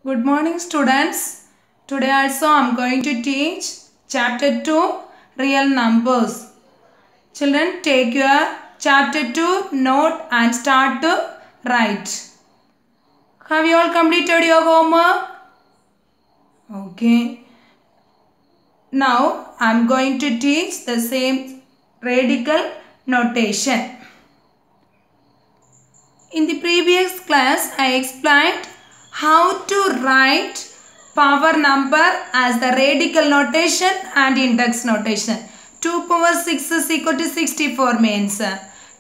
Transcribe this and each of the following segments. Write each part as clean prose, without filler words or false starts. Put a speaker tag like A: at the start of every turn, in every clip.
A: Good morning students. Today also I am going to teach chapter 2 real numbers. Children, take your chapter 2 note and start to write. Have you all completed your homework? Okay. Now I am going to teach the same radical notation. In the previous class I explained how to write power number as the radical notation and index notation. 2 power 6 is equal to 64 means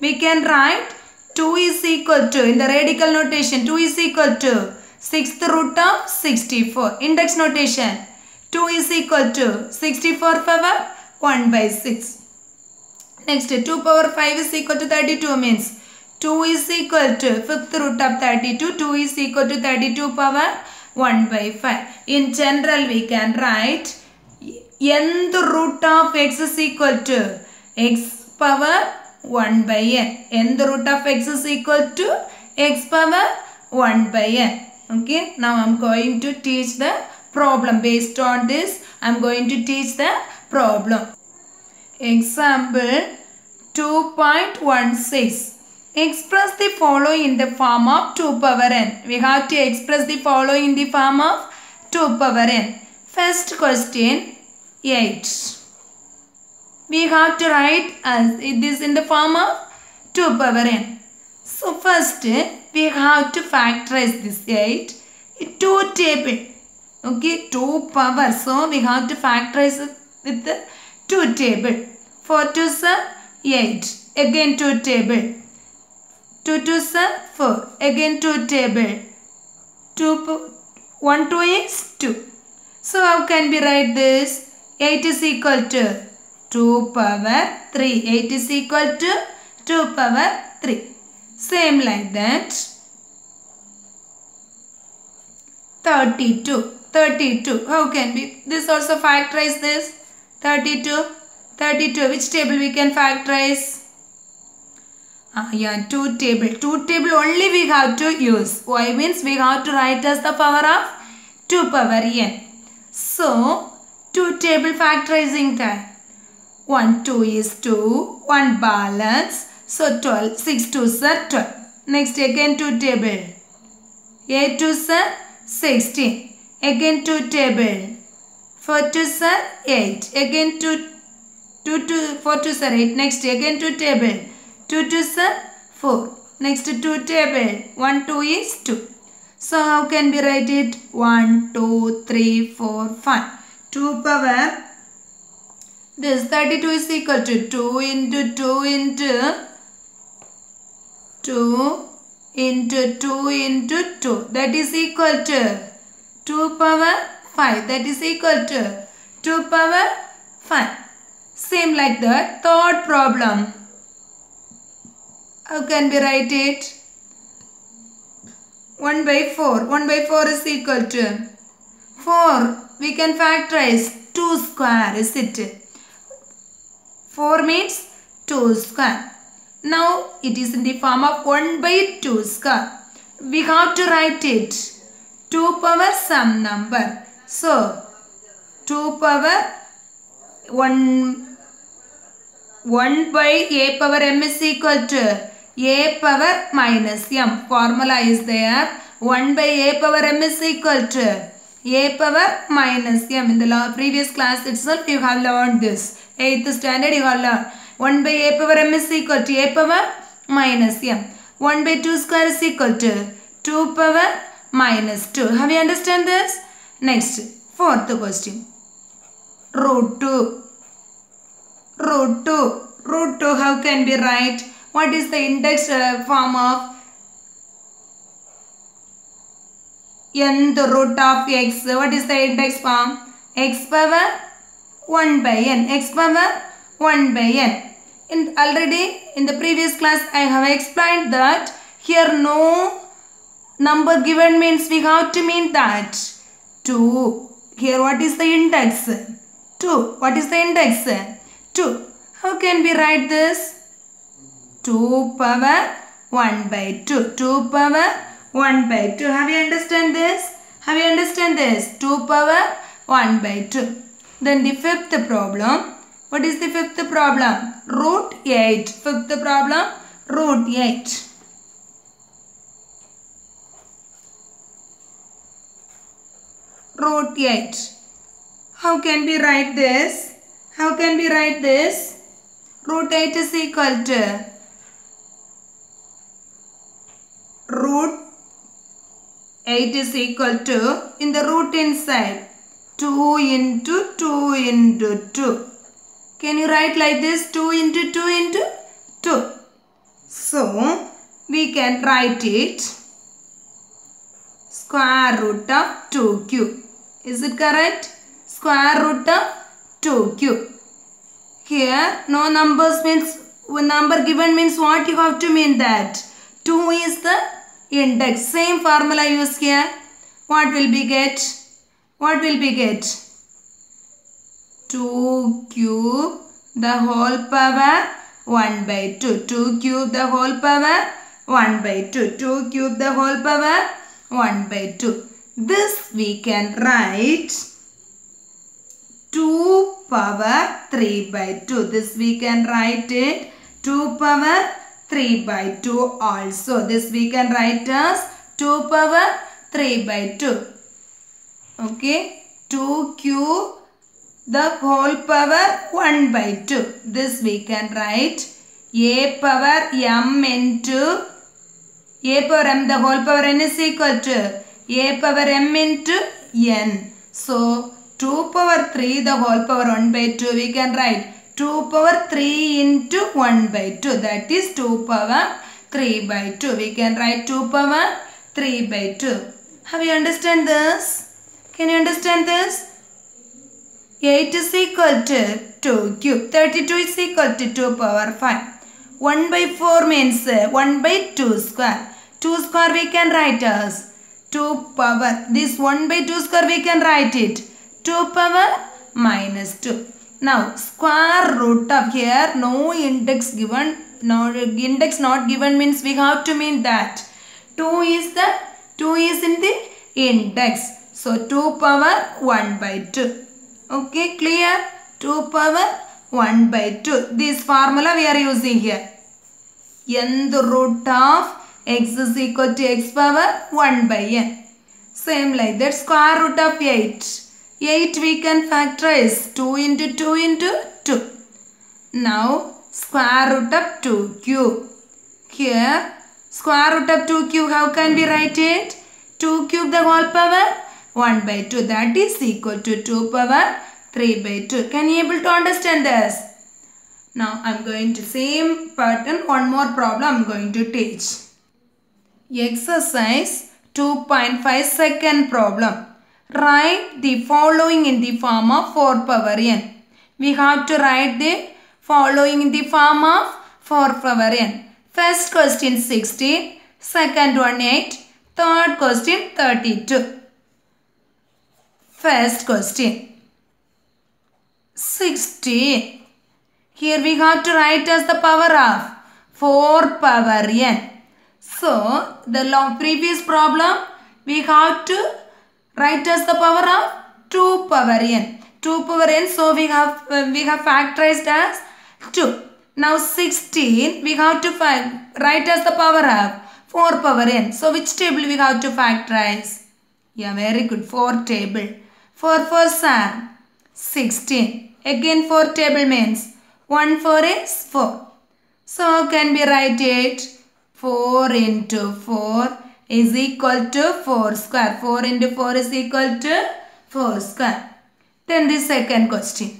A: we can write 2 is equal to, in the radical notation, 2 is equal to 6th root of 64. Index notation, 2 is equal to 64 power 1 by 6. Next, 2 power 5 is equal to 32 means 2 is equal to 5th root of 32. 2 is equal to 32 power 1 by 5. In general, we can write nth root of x is equal to x power 1 by n. Nth root of x is equal to x power 1 by n. Okay. Now, I am going to teach the problem. Based on this, I am going to teach the problem. Example 2.16. Express the following in the form of 2 power n. We have to express the following in the form of 2 power n. First question, 8. We have to write as this in the form of 2 power n. So first we have to factorize this 8 in 2 table. Okay, 2 power. So we have to factorize it with the 2 table. 4 2s are 8. Again 2 table. 2 2s are 4. Again 2 table. 1 2 is 2. So how can we write this? 8 is equal to 2 power 3. 8 is equal to 2 power 3. Same like that. 32. 32. How can we? This also factorize this. 32. 32. Which table we can factorize? Yeah, 2 table. 2 table only we have to use. Why means we have to write as the power of 2 power n. So, 2 table factorizing time. 1 2 is 2. 1 balance. So, 12. 6 2s are 12. Next again 2 table. 8 2s are 16. Again 2 table. 4 2s are 8. Again 4 2s are 8. Next again 2 table. 2 2s are 4. Next 2 table. 1 2 is 2. So how can we write it? 1 2 3 4 5. 2 power. This 32 is equal to 2 into 2 into 2 into 2 into 2. That is equal to 2 power 5. That is equal to 2 power 5. Same like that. Third problem. How can we write it? 1 by 4. 1 by 4 is equal to 4. We can factorize 2 square, is it? 4 means 2 square. Now it is in the form of 1 by 2 square. We have to write it 2 power some number. So 2 power 1 by a power m is equal to a power minus m. Formula is there. 1 by a power m is equal to a power minus m. In the previous class itself you have learned this. 8th standard you have learned. 1 by a power m is equal to a power minus m. 1 by 2 square is equal to 2 power minus 2. Have you understand this? Next, fourth question. Root 2. Root 2. Root 2, how can we write? What is the index form of nth root of x? What is the index form? X power 1 by n. X power 1 by n. Already in the previous class I have explained that here no number given means we have to mean that 2. Here what is the index? 2. What is the index? 2. How can we write this? 2 power 1 by 2. 2 power 1 by 2. Have you understand this? Have you understand this? 2 power 1 by 2. Then the fifth problem. What is the fifth problem? Root 8. Fifth problem, root 8. Root 8. How can we write this? How can we write this? Root 8 is equal to root 8 is equal to, in the root inside, 2 into 2 into 2. Can you write like this? 2 into 2 into 2. So, we can write it square root of 2 cube. Is it correct? Square root of 2 cube. Here, no numbers means, number given means what you have to mean that? 2 is the index. Same formula use here. What will we get? What will we get? 2 cube the whole power 1 by 2. 2 cube the whole power 1 by 2. 2 cube the whole power 1 by 2. This we can write 2 power 3 by 2. This we can write it 2 power 3 by 2 also. This we can write as 2 power 3 by 2. Okay. 2 cube the whole power 1 by 2. This we can write a power m into a power m the whole power n is equal to a power m into n. So 2 power 3 the whole power 1 by 2 we can write 2 power 3 into 1 by 2. That is 2 power 3 by 2. We can write 2 power 3 by 2. Have you understand this? Can you understand this? 8 is equal to 2 cube. 32 is equal to 2 power 5. 1 by 4 means 1 by 2 square. 2 square we can write as 2 power. This 1 by 2 square we can write it 2 power minus 2. Now square root of here no index given. No index not given means we have to mean that 2 is in the index. So 2 power 1 by 2. Okay, clear? 2 power 1 by 2. This formula we are using here. Nth root of x is equal to x power 1 by n. Same like that. Square root of 8. 8 we can factorize 2 into 2 into 2. Now square root of 2 cube. Here square root of 2 cube, how can we write it? 2 cube the whole power 1 by 2. That is equal to 2 power 3 by 2. Can you able to understand this? Now I am going to same pattern, one more problem I am going to teach. Exercise 2.5 second problem. Write the following in the form of 4 power n. We have to write the following in the form of 4 power n. First question 16, second one 8, third question 32. First question 16. Here we have to write as the power of 4 power n. So the previous problem we have to write as the power of 2 power n. 2 power n, so we have factorized as 2. Now 16 we have to write as the power of 4 power n. So which table we have to factorize? Yeah, very good. 4 table. 4 4s are 16. Again 4 table means 1 4 is 4. So how can we write it? 4 into 4 is equal to 4 square. 4 into 4 is equal to 4 square. Then the second question.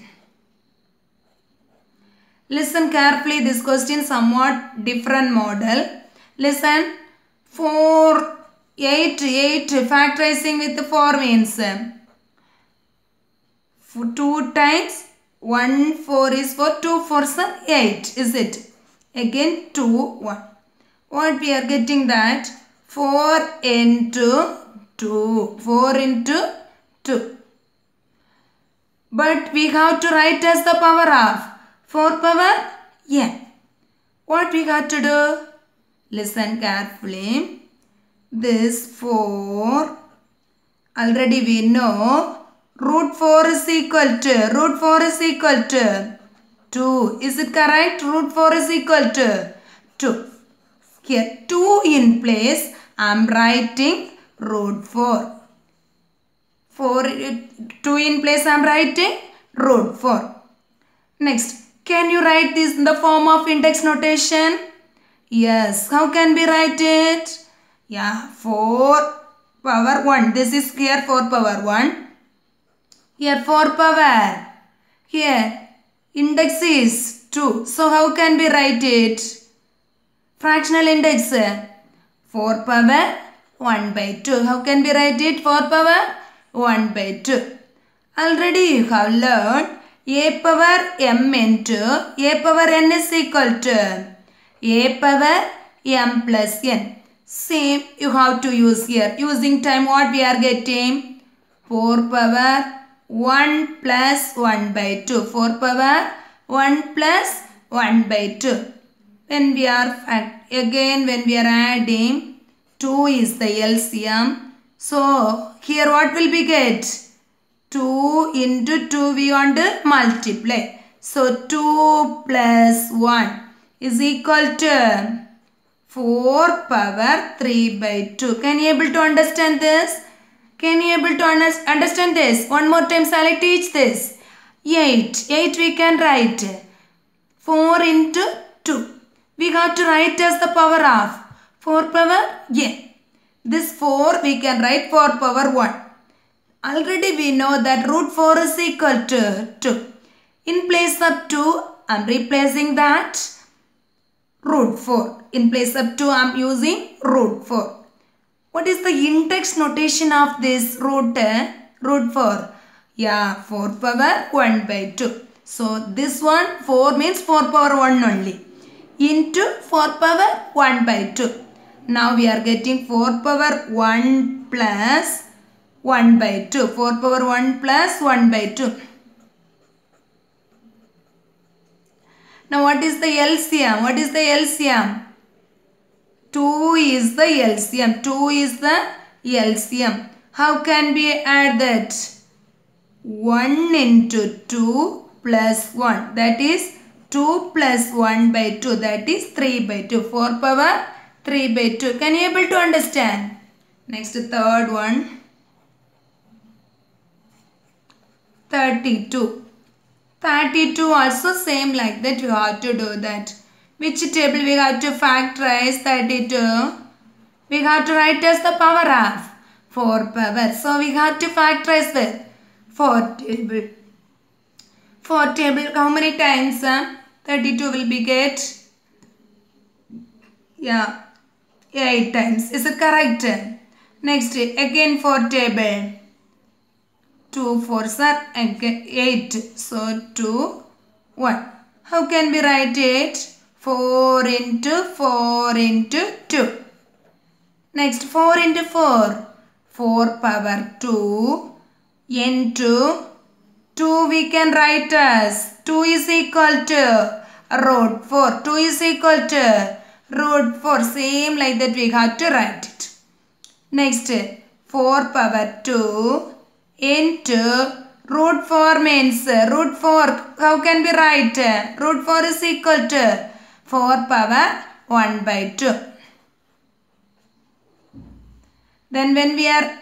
A: Listen carefully, this question somewhat different model. Listen, 4, 8 factorizing with 4 means 2 times 1 4 is 4, 2 4s are 8, is it? Again 2 1. What we are getting that? 4 into 2. 4 into 2. But we have to write as the power of 4 power n. What we got to do? Listen carefully. This 4 Already we know root 4 is equal to 2. Is it correct? Root 4 is equal to 2. Here 2 in place, I am writing root 4. 2 in place, I am writing root 4. Next, can you write this in the form of index notation? Yes. How can we write it? Yeah, 4 power 1. This is here 4 power 1. Here 4 power. Here index is 2. So how can we write it? Fractional index 4 power 1 by 2. How can we write it? 4 power 1 by 2. Already you have learned a power m into a power n is equal to a power m plus n. Same you have to use here. Using time what we are getting? 4 power 1 plus 1 by 2. 4 power 1 plus 1 by 2. When we are adding, 2 is the LCM. So here what will we get? 2 into 2 we want to multiply. So 2 plus 1 is equal to 4 power 3 by 2. Can you able to understand this? Can you able to understand this? One more time shall I teach this? 8. 8 we can write. 4 into 2. We got to write as the power of 4 power n. This 4 we can write 4 power 1. Already we know that root 4 is equal to 2. In place of 2, I am replacing that root 4. In place of 2, I am using root 4. What is the index notation of this root 4? Yeah, 4 power 1 by 2. So this one 4 means 4 power 1 only. Into 4 power 1 by 2. Now we are getting 4 power 1 plus 1 by 2. 4 power 1 plus 1 by 2. Now what is the LCM? What is the LCM? 2 is the LCM. 2 is the LCM. How can we add that? 1 into 2 plus 1. That is 2 plus 1 by 2. That is 3 by 2. 4 power 3 by 2. Can you able to understand? Next third one. 32. 32 also same like that. You have to do that. Which table we have to factorize 32? We have to write as the power of 4 power. So we have to factorize with 4 table. 4 table how many times? 32 will be get? Yeah, 8 times. Is it correct? Next again 4 table. 2 4s are 8. So 2 1. How can we write it? 4 into 4 into 2. Next 4 into 4. 4 power 2 into 2 we can write as 2 is equal to root 4. 2 is equal to root 4. Same like that we have to write it. Next 4 power 2 into root 4 means root 4. How can we write? Root 4 is equal to 4 power 1 by 2. Then when we are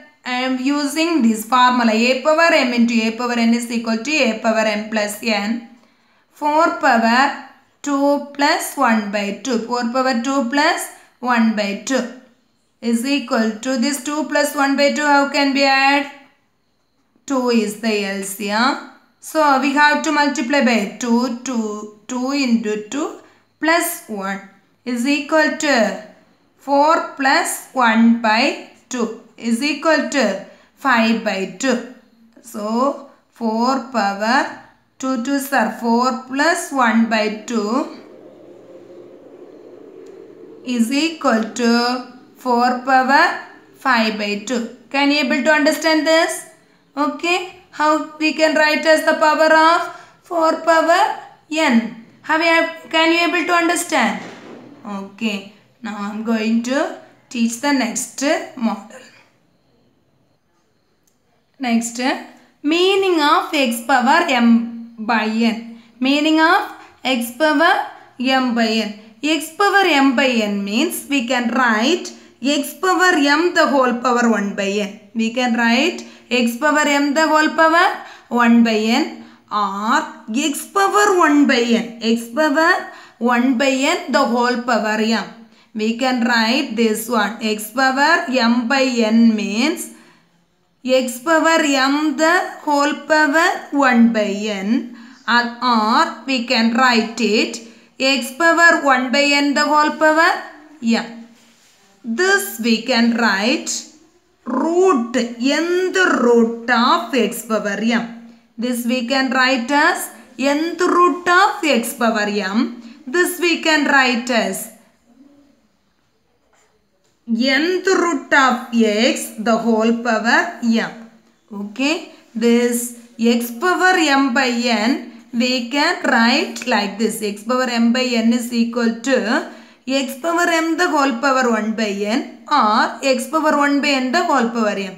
A: using this formula a power m into a power n is equal to a power m plus n. 4 power 2 plus 1 by 2. 4 power 2 plus 1 by 2 is equal to this 2 plus 1 by 2. How can we add? 2 is the LCM. So we have to multiply by 2. 2 into 2 plus 1 is equal to 4 plus 1 by 2 is equal to 5 by 2. So 4 power 2 2s are 4 plus 1 by 2 is equal to 4 power 5 by 2. Can you able to understand this? Okay. How we can write as the power of 4 power n? Can you able to understand? Okay. Now I am going to teach the next model. Next, meaning of x power m by n. Meaning of x power m by n. X power m by n means we can write x power m the whole power 1 by n. We can write x power m the whole power 1 by n or x power 1 by n. X power 1 by n the whole power m. We can write this one. X power m by n means x power m the whole power 1 by n, or we can write it x power 1 by n the whole power m. This we can write root nth root of x power m. This we can write as nth root of x power m. This we can write as nth root of x the whole power m. Okay, this x power m by n we can write like this. X power m by n is equal to x power m the whole power 1 by n or x power 1 by n the whole power m.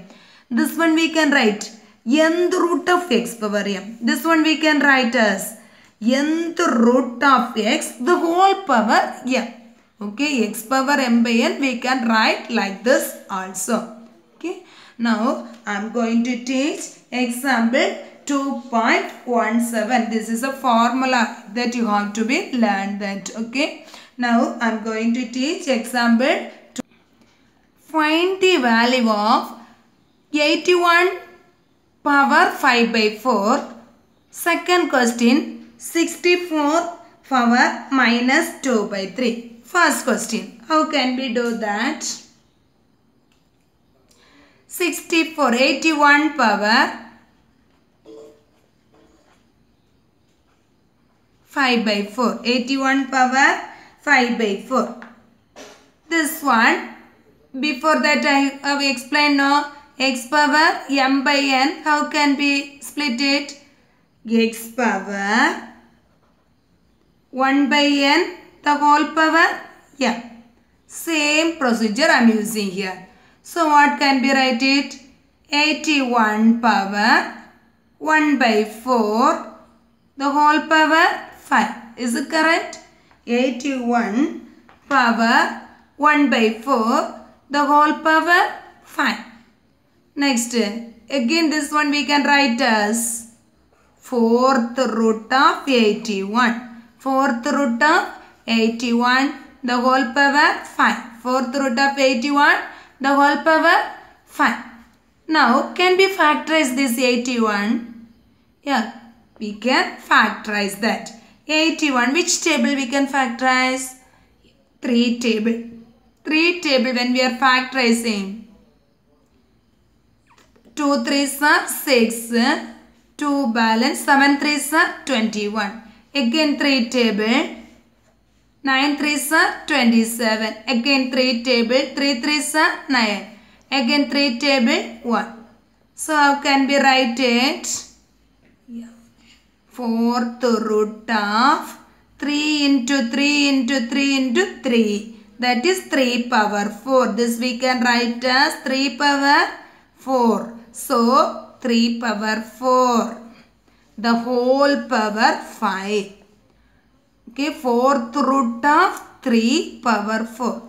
A: This one we can write nth root of x power m. This one we can write as nth root of x the whole power m. Okay, x power m by n we can write like this also. Okay, now I am going to teach example 2.17. This is a formula that you have to be learned that. Okay, now I am going to teach example 2. Find the value of 81 power 5 by 4. Second question, 64 power minus 2 by 3. First question, how can we do that? 64, 81 power 5 by 4. 81 power 5 by 4. This one, before that I have explained now, x power m by n, how can we split it? X power 1 by n the whole power m. Same procedure I am using here. So what can we write it? 81 power 1 by 4 the whole power 5. Is it correct? 81 power 1 by 4 the whole power 5. Next, again this one we can write as 4th root of 81. 4th root of 81 the whole power 5. 4th root of 81 the whole power 5. Now can we factorize this 81? Yeah, we can factorize that. 81, which table we can factorize? 3 table. 3 table when we are factorizing. 2 3s are 6. 2 balance. 7 3s are 21. Again 3 table. 9 3s are 27. Again 3 table. 3 3s are 9. Again 3 table 1. So how can we write it? 4th root of 3 into 3 into 3 into 3. That is 3 power 4. This we can write as 3 power 4. So 3 power 4. The whole power 5. Okay, 4th root of 3 power 4.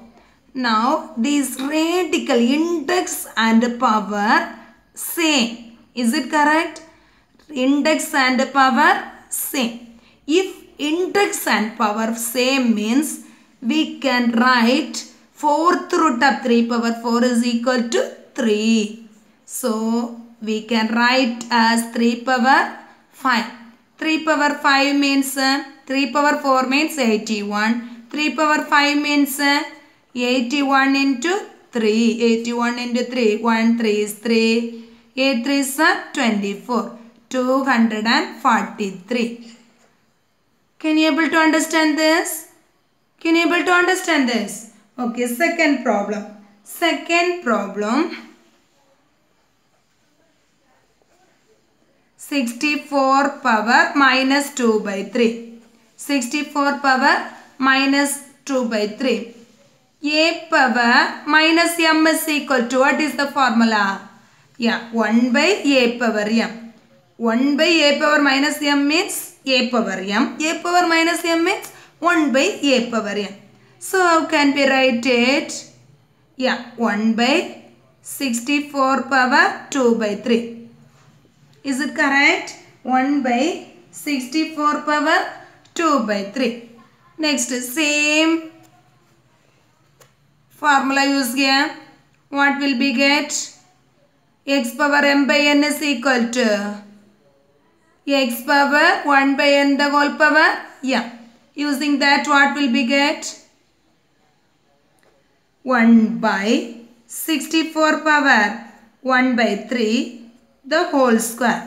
A: Now these radical index and power same. Is it correct? Index and power same. If index and power same means we can write 4th root of 3 power 4 is equal to 3. So we can write as 3 power 5. 3 power 5 means 3 power 4 means 81. 3 power 5 means 81 into 3. 81 into 3. 1 3 is 3. 8 3 is 24. 243. Can you able to understand this? Can you able to understand this? Okay, second problem. Second problem. 64 power minus 2 by 3. 64 power minus 2 by 3. A power minus m is equal to, what is the formula? Yeah, 1 by a power m. 1 by a power minus m means a power m. A power minus m means 1 by a power m. So how can we write it? Yeah, 1 by 64 power 2 by 3. Is it correct? 1 by 64 power 2 by 3. Next, same formula use here. What will be get? X power m by n is equal to x power 1 by n the whole power. Yeah. Using that, what will be get? 1 by 64 power 1 by 3 the whole square.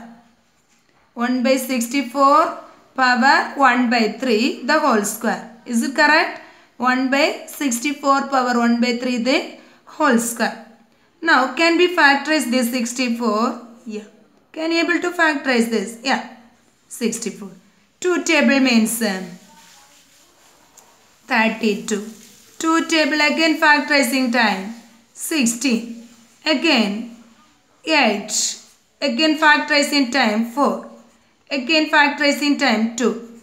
A: 1 by 64 power 1 by 3 the whole square. Is it correct? 1 by 64 power 1 by 3 the whole square. Now, can we factorize this 64? Yeah. Can you able to factorize this? Yeah. 64. 2 table means 32. 2 table again factorizing time 16. Again 8. Again factorizing time 4. Again factorizing time 2.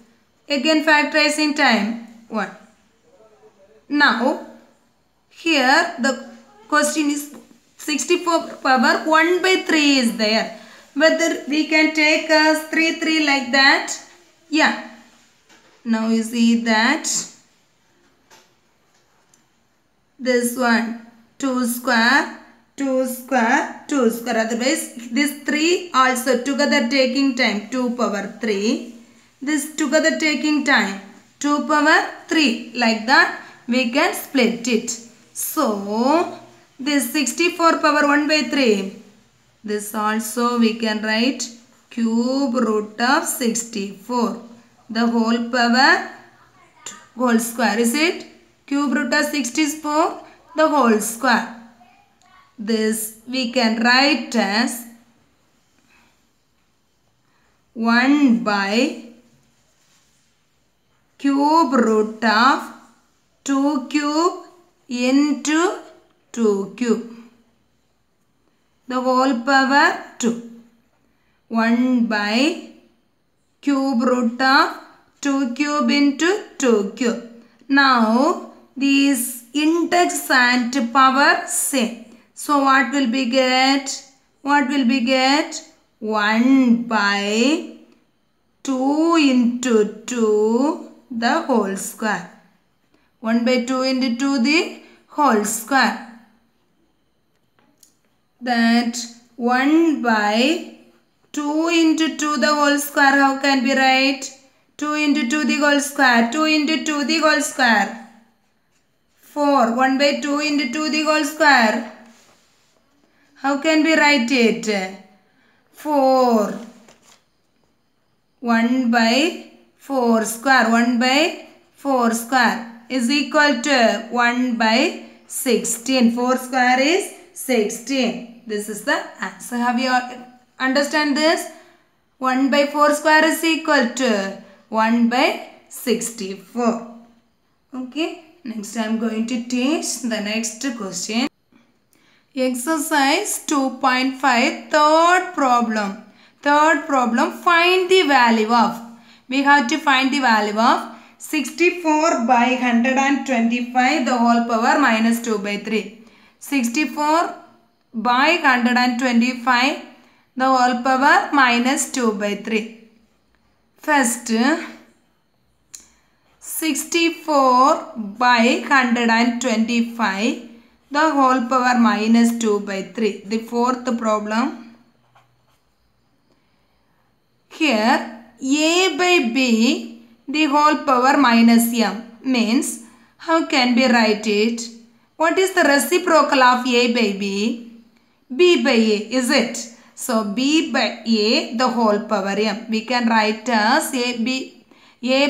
A: Again factorizing time 1. Now, here the question is 64 power 1 by 3 is there. Whether we can take as 3 like that? Yeah. Now you see that this one 2 square, 2 square, 2 square. Otherwise, this 3 also together taking time 2 power 3. This together taking time 2 power 3. Like that we can split it. So, this 64 power 1 by 3. This also we can write cube root of 64. The whole power whole square. Is it? Cube root of 64 the whole square. This we can write as 1 by cube root of 2 cube into 2 cube. The whole power 2. 1 by cube root of 2 cube into 2 cube. Now, these index and power same. So, what will be get? What will be get? 1 by 2 into 2 the whole square. 1 by 2 into 2 the whole square. That 1 by 2 into 2 the whole square, how can we write? 2 into 2 the whole square. 2 into 2 the whole square. 4. 1 by 2 into 2 the whole square. How can we write it? 4. 1 by 4 square. 1 by 4 square is equal to 1 by 16. 4 square is 16. This is the answer. Have you understand this? 1 by 4 square is equal to 1 by 64. Okay. Next I am going to teach the next question. Exercise 2.5 third problem. Third problem, find the value of. We have to find the value of 64 by 125 the whole power minus 2 by 3. 64 by 125 the whole power minus 2 by 3. First, 64 by 125 the whole power minus 2 by 3. The fourth problem. Here a by b the whole power minus m means how can we write it? What is the reciprocal of a by b? B by a, is it? So b by a the whole power m. We can write as a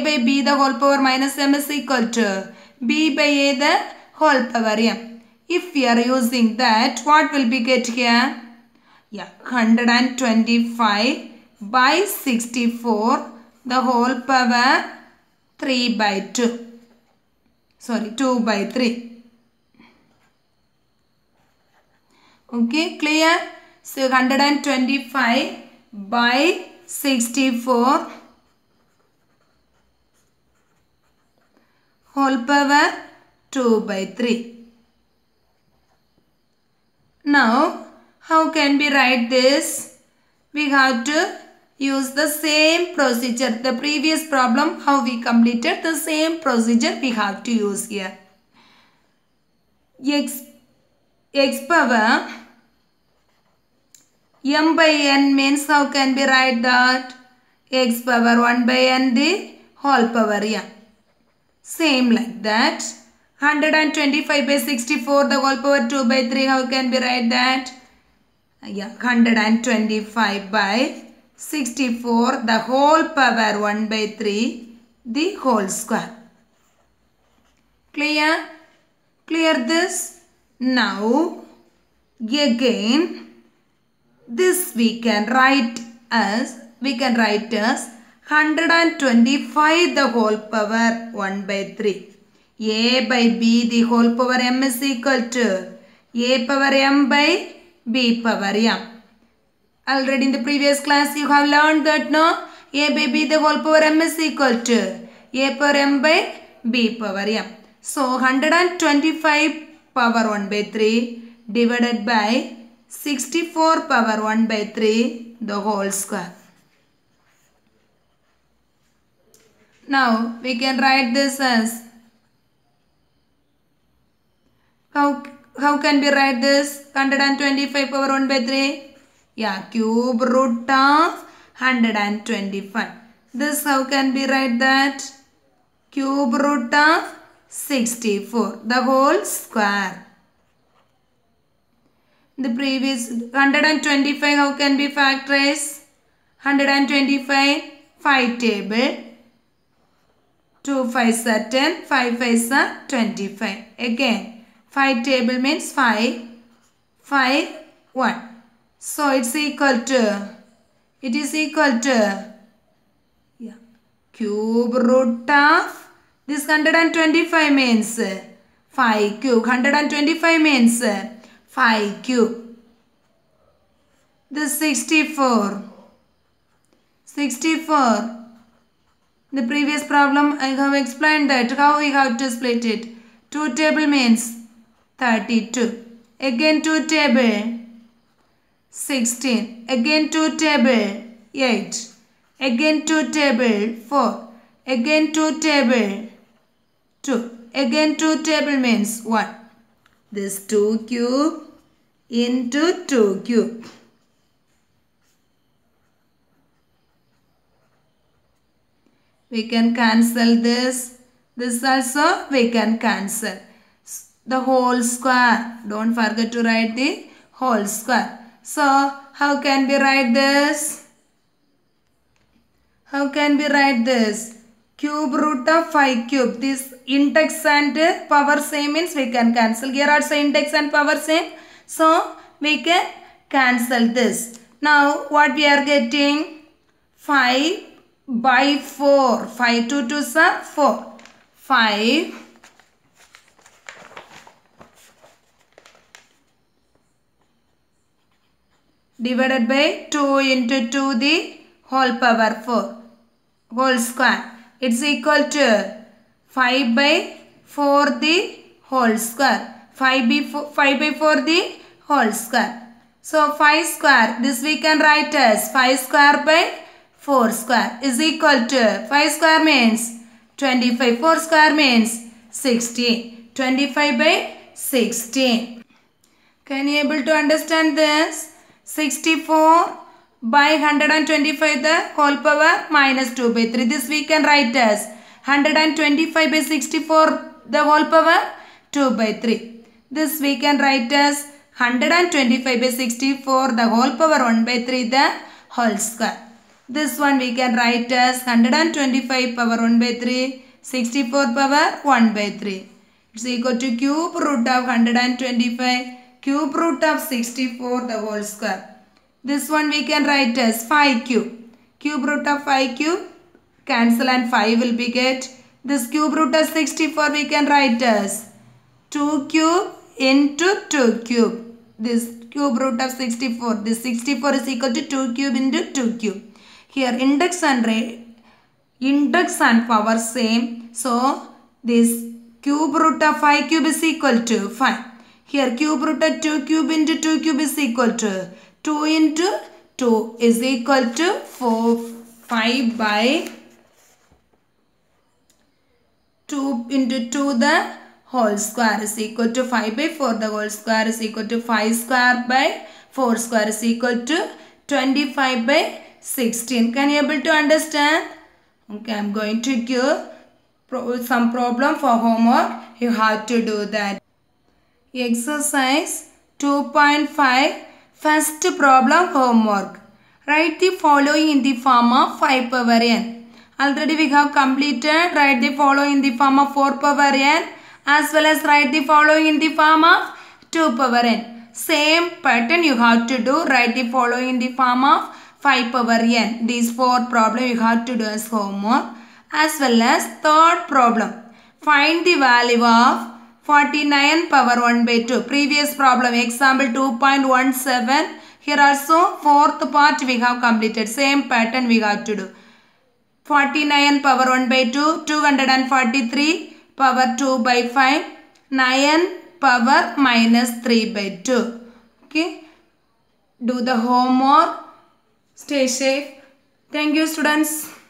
A: by b the whole power minus m is equal to b by a the whole power m. If we are using that, what will we get here? Yeah, 125 by 64 the whole power 3 by 2. Sorry, 2 by 3. Okay, clear? So 125 by 64 whole power 2 by 3. Now, how can we write this? We have to use the same procedure. The previous problem, how we completed, the same procedure we have to use here. X power m by n means how can we write that? X power 1 by n the whole power m. Same like that. 125 by 64 the whole power 2 by 3. How can we write that? 125 by 64 the whole power 1 by 3 the whole square. Clear? Clear this? Now again this we can write as 125 the whole power 1 by 3. A by B the whole power m is equal to A power m by B power m. Already in the previous class you have learned that no? A by B the whole power m is equal to A power m by B power m. So 125 power 1 by 3 divided by 64 power 1 by 3 the whole square. Now we can write this as how can we write this? 125 power 1 by 3? Cube root of 125. This how can we write that? Cube root of 64 the whole square. The previous 125 how can we factorize? 125 5 table. 2 5s are 10, 5 5s are 25. Again 5 table means 5, 5, 1. So it is equal to cube root of this 125 means 5 cube. 125 means 5 cube. This 64. The previous problem I have explained that how we have to split it. 2 table means 32. Again 2 table 16. Again 2 table 8. Again 2 table 4. Again 2 table 2. Again 2 table means 1. This 2 cube into 2 cube. We can cancel this. This also we can cancel. The whole square. Don't forget to write the whole square. So, how can we write this? How can we write this? Cube root of 5 cube. This index and power same means we can cancel. Here also index and power same. So, we can cancel this. Now, what we are getting? 5 by 4. 5 2 2s are 4. 5 divided by 2 into 2 the whole power 4 whole square. It's equal to 5 by 4 the whole square. 5 by 4 the whole square. So 5 square. This we can write as 5 square by 4 square is equal to 5 square means 25. 4 square means 16. 25 by 16. Can you able to understand this? 64 by 125 the whole power minus 2 by 3. This we can write as 125 by 64 the whole power 2 by 3. This we can write as 125 by 64 the whole power 1 by 3 the whole square. This one we can write as 125 power 1 by 3, 64 power 1 by 3. It's equal to cube root of 125 cube root of 64 the whole square. This one we can write as 5 cube. Cube root of 5 cube cancel and 5 will be get. This cube root of 64 we can write as 2 cube into 2 cube. This cube root of 64. This 64 is equal to 2 cube into 2 cube. Here index and power same. So this cube root of 5 cube is equal to 5. Here cube root of 2 cube into 2 cube is equal to 2 into 2 is equal to 5 by 2 into 2 the whole square is equal to 5 by 4 the whole square is equal to 5 square by 4 square is equal to 25 by 16. Can you able to understand? Okay, I am going to give some problem for homework. You have to do that. Exercise 2.5 first problem homework. Write the following in the form of 5 power n. Already we have completed. Write the following in the form of 4 power n as well as write the following in the form of 2 power n. Same pattern you have to do. Write the following in the form of 5 power n. These 4 problems you have to do as homework. As well as third problem. Find the value of 49 power 1 by 2. Previous problem example 2.17. Here also fourth part we have completed. Same pattern we have to do. 49 power 1 by 2. 243 power 2 by 5. 9 power minus 3 by 2. Okay. Do the homework. Stay safe. Thank you students.